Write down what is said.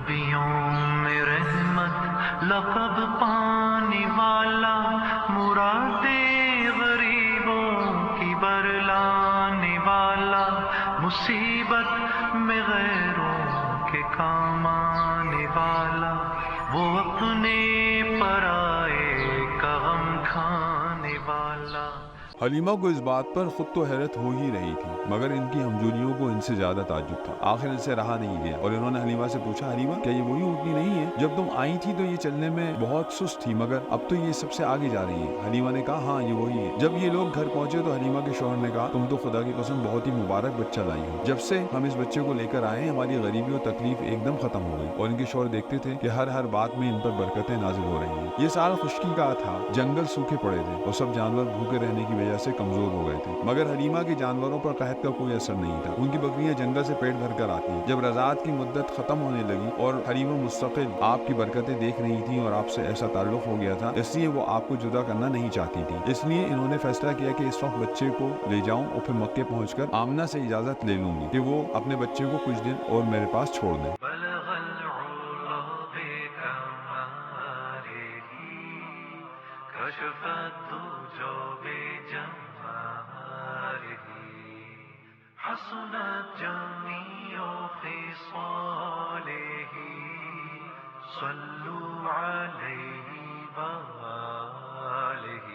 نبیوں میں رحمت لقب پانے والا، مراد غریبوں کی برلانے والا، مصیبت میں غیروں کے کام آنے والا، وہ اپنے پرائے کا غم کھانے والا۔ حلیمہ کو اس بات پر خود تو حیرت ہو ہی رہی تھی، مگر ان کی ہمجولیوں کو ان سے زیادہ تعجب تھا۔ آخر ان سے رہا نہیں گیا اور انہوں نے حلیمہ سے پوچھا، حلیمہ کیا یہ وہی اونٹنی نہیں ہے؟ جب تم آئی تھی تو یہ چلنے میں بہت سست تھی، مگر اب تو یہ سب سے آگے جا رہی ہے۔ حلیمہ نے کہا، ہاں یہ وہی ہے۔ جب یہ لوگ گھر پہنچے تو حلیمہ کے شوہر نے کہا، تم تو خدا کی قسم بہت ہی مبارک بچہ لائی ہو۔ جب سے ہم اس بچے کو لے کر آئے ہماری غریبی اور تکلیف ایک دم ختم ہو گئی۔ اور ان کے شوہر دیکھتے تھے کہ ہر بات میں ان پر برکتیں نازل ہو رہی ہیں۔ یہ سال خشکی کا تھا، جنگل سوکھے پڑے تھے اور سب جانور بھوکے رہنے کی وجہ سے کمزور ہو گئے تھے، مگر حلیمہ کے جانوروں پر قحط کا کوئی اثر نہیں تھا۔ ان کی بکریاں جنگل سے پیٹ بھر کر آتی ہیں۔ جب رضاعت کی مدت ختم ہونے لگی اور حلیمہ مستقل آپ کی برکتیں دیکھ رہی تھی اور آپ سے ایسا تعلق ہو گیا تھا، اس لیے وہ آپ کو جدا کرنا نہیں چاہتی تھی۔ اس لیے انہوں نے فیصلہ کیا کہ اس وقت بچے کو لے جاؤں اور پھر مکے پہنچ کر آمنہ سے اجازت لے لوں گی کہ وہ اپنے بچے کو کچھ دن اور میرے پاس چھوڑ دیں۔ بلغ العلا بكماله، كشف الدجى بجماله، حسنت جميع خصاله، صلوا عليه وآله۔